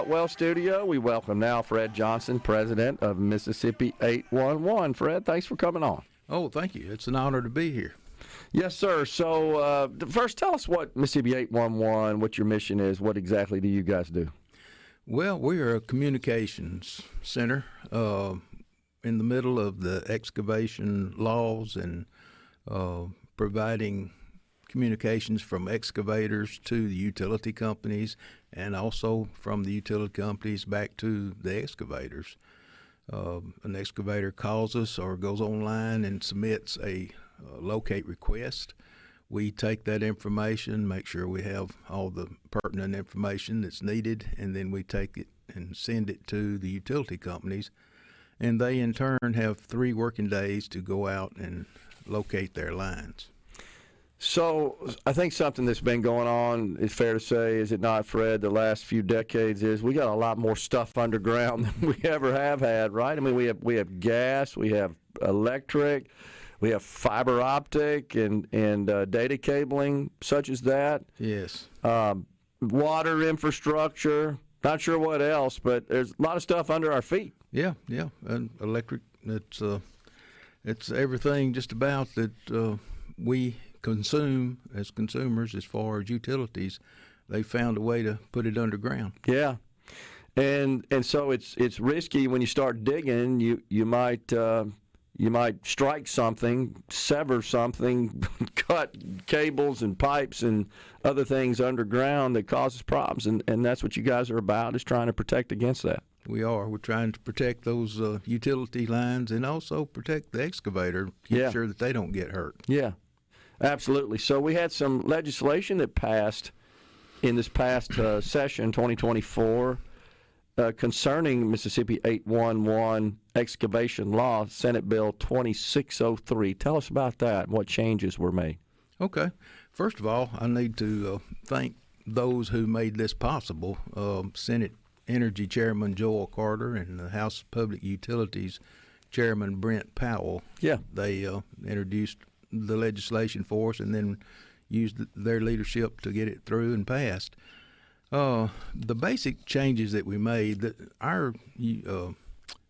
Well, Studio, we welcome now Fred Johnson, president of Mississippi 811. Fred, thanks for coming on. Oh, thank you. It's an honor to be here. Yes, sir. So first, tell us what Mississippi 811, what your mission is. What exactly do you guys do? Well, we are a communications center in the middle of the excavation laws and providing communications from excavators to the utility companies and also from the utility companies back to the excavators. An excavator calls us or goes online and submits a locate request. We take that information, make sure we have all the pertinent information that's needed, and then we take it and send it to the utility companies. And they, in turn, have 3 working days to go out and locate their lines. So I think something that's been going on, it's fair to say, is it not, Fred, the last few decades is we got a lot more stuff underground than we ever have had, right? I mean, we have gas, we have electric, we have fiber optic and data cabling such as that. Yes. Water infrastructure, not sure what else, but there's a lot of stuff under our feet. Yeah, and electric, it's everything just about that we consume as consumers as far as utilities. They found a way to put it underground. Yeah. And so it's risky when you start digging. You might strike something, sever something, cut cables and pipes and other things underground that causes problems. And that's what you guys are about, is trying to protect against that. We are. We're trying to protect those utility lines and also protect the excavator, keep sure that they don't get hurt. Yeah, absolutely. So we had some legislation that passed in this past session, 2024, concerning Mississippi 811 excavation law, Senate Bill 2603. Tell us about that and what changes were made. Okay. First of all, I need to thank those who made this possible. Senate Energy Chairman Joel Carter and the House Public Utilities Chairman Brent Powell. Yeah. They introduced the legislation for us and then used their leadership to get it through and passed. The basic changes that we made, our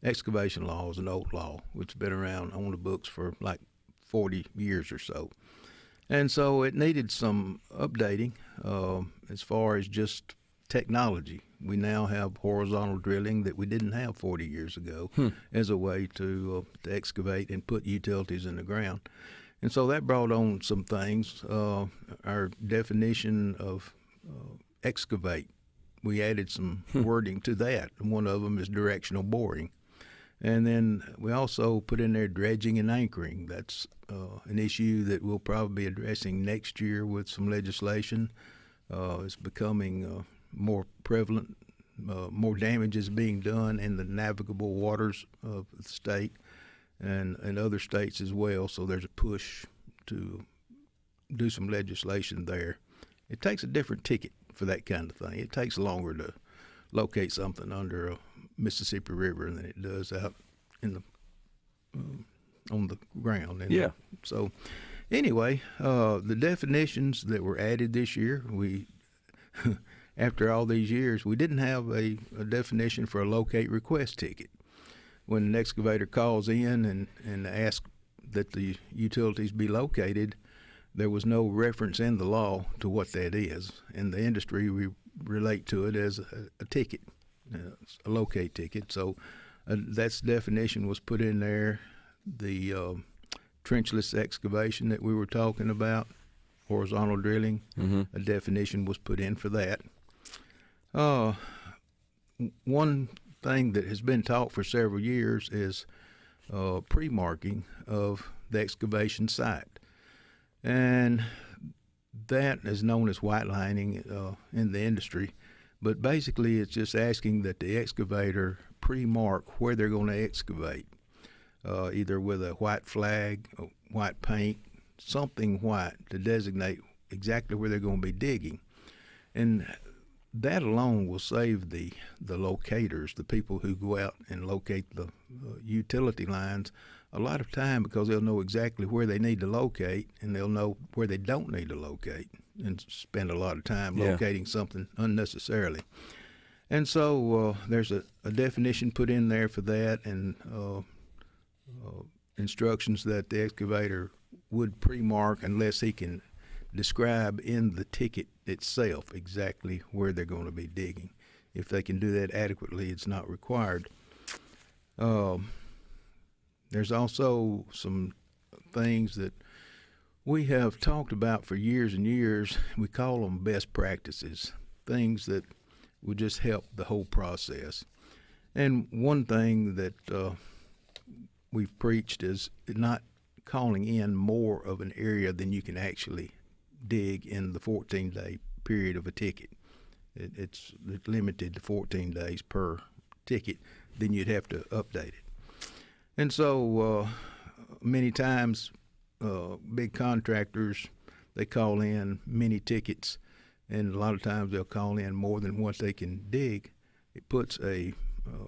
excavation law is an old law, which has been around on the books for like 40 years or so. And so it needed some updating as far as just technology. We now have horizontal drilling that we didn't have 40 years ago as a way to excavate and put utilities in the ground. And so that brought on some things. Our definition of excavate, we added some wording to that. One of them is directional boring. And then we also put in there dredging and anchoring. That's an issue that we'll probably be addressing next year with some legislation. It's becoming more prevalent. More damage is being done in the navigable waters of the state and other states as well. So there's a push to do some legislation there. It takes a different ticket for that kind of thing. It takes longer to locate something under a Mississippi River than it does out in the on the ground. So anyway, the definitions that were added this year, we after all these years, we didn't have a definition for a locate request ticket. When an excavator calls in and asks that the utilities be located, there was no reference in the law to what that is. In the industry, we relate to it as a ticket, a locate ticket. So that definition was put in there. The trenchless excavation that we were talking about, horizontal drilling, a definition was put in for that. One thing that has been taught for several years is pre-marking of the excavation site. And that is known as white lining in the industry. But basically it's just asking that the excavator pre-mark where they're going to excavate, either with a white flag, white paint, something white to designate exactly where they're going to be digging. And that alone will save the locators, the people who go out and locate the utility lines, a lot of time, because they'll know exactly where they need to locate and they'll know where they don't need to locate and spend a lot of time locating something unnecessarily. And so there's a definition put in there for that, and instructions that the excavator would pre-mark unless he can describe in the ticket itself exactly where they're going to be digging. If they can do that adequately, it's not required. There's also some things that we have talked about for years and years. We call them best practices, things that would just help the whole process. And one thing that we've preached is not calling in more of an area than you can actually dig in the 14-day period of a ticket. It's limited to 14 days per ticket, then you'd have to update it. And so many times big contractors, they call in many tickets, and a lot of times they'll call in more than what they can dig. It puts a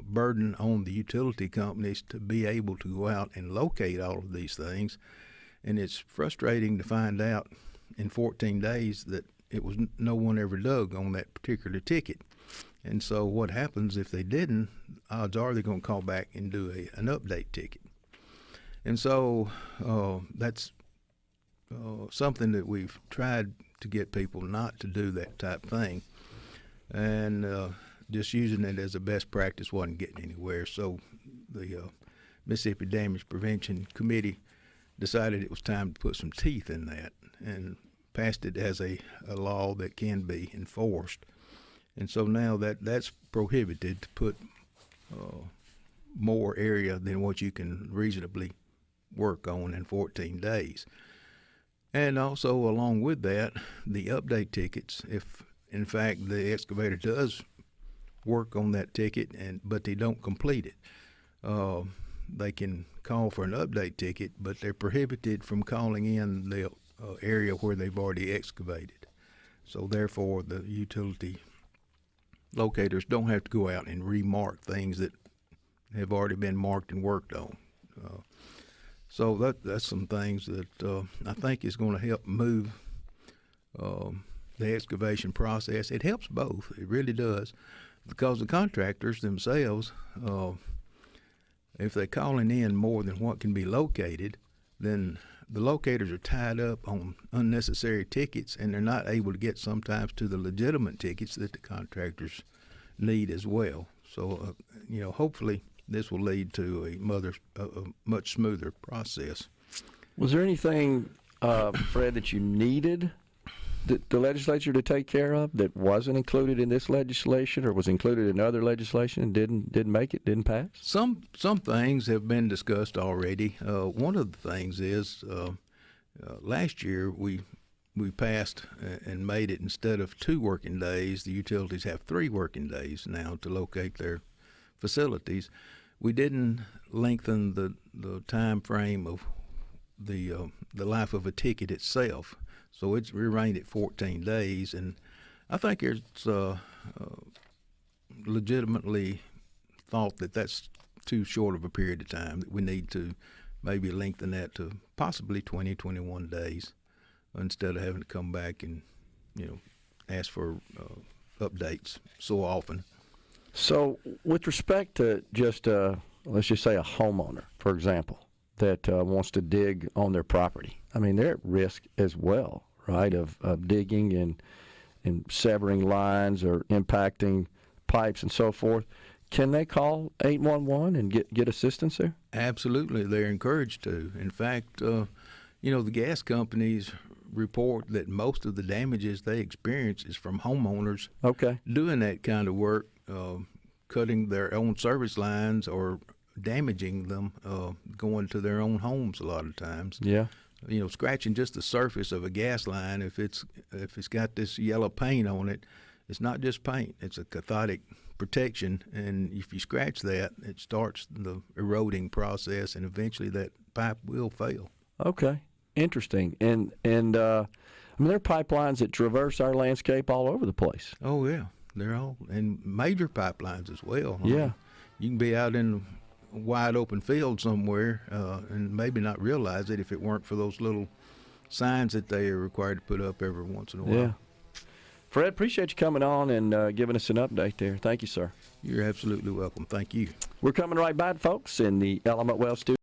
burden on the utility companies to be able to go out and locate all of these things, and it's frustrating to find out in 14 days that it was no one ever dug on that particular ticket. And so what happens if they didn't, odds are they're going to call back and do an update ticket. And so that's something that we've tried to get people not to do, that type thing. And just using it as a best practice wasn't getting anywhere. So the Mississippi Damage Prevention Committee decided it was time to put some teeth in that and passed it as a law that can be enforced. And so now that's prohibited to put more area than what you can reasonably work on in 14 days. And also along with that, the update tickets, if in fact the excavator does work on that ticket but they don't complete it, they can call for an update ticket, but they're prohibited from calling in the area where they've already excavated. So therefore the utility locators don't have to go out and remark things that have already been marked and worked on. So that's some things that I think is going to help move the excavation process. It helps both. It really does, because the contractors themselves, if they're calling in more than what can be located, then the locators are tied up on unnecessary tickets, and they're not able to get sometimes to the legitimate tickets that the contractors need as well. So, hopefully this will lead to a much smoother process. Was there anything, Fred, that you needed the legislature to take care of that wasn't included in this legislation, or was included in other legislation and didn't make it, didn't pass? Some things have been discussed already. One of the things is last year we passed and made it, instead of 2 working days, the utilities have 3 working days now to locate their facilities. We didn't lengthen the time frame of the life of a ticket itself, so we remained at 14 days, and I think it's legitimately thought that that's too short of a period of time, that we need to maybe lengthen that to possibly 20, 21 days instead of having to come back and ask for updates so often. So with respect to just, let's just say a homeowner, for example, that wants to dig on their property, I mean, they're at risk as well, right, of digging and severing lines or impacting pipes and so forth. Can they call 811 and get assistance there? Absolutely. They're encouraged to. In fact, the gas companies report that most of the damages they experience is from homeowners doing that kind of work, cutting their own service lines or damaging them, going to their own homes a lot of times. Yeah. Scratching just the surface of a gas line, if it's got this yellow paint on it, it's not just paint, it's a cathodic protection, and if you scratch that, it starts the eroding process, and eventually that pipe will fail. Okay, interesting. And I mean, there are pipelines that traverse our landscape all over the place. Oh yeah, they're all, and major pipelines as well. Yeah, you can be out in a wide open field somewhere and maybe not realize it if it weren't for those little signs that they are required to put up every once in a while. Yeah. Fred, appreciate you coming on and giving us an update there. Thank you, sir. You're absolutely welcome. Thank you. We're coming right back, folks, in the Element Wealth Studio.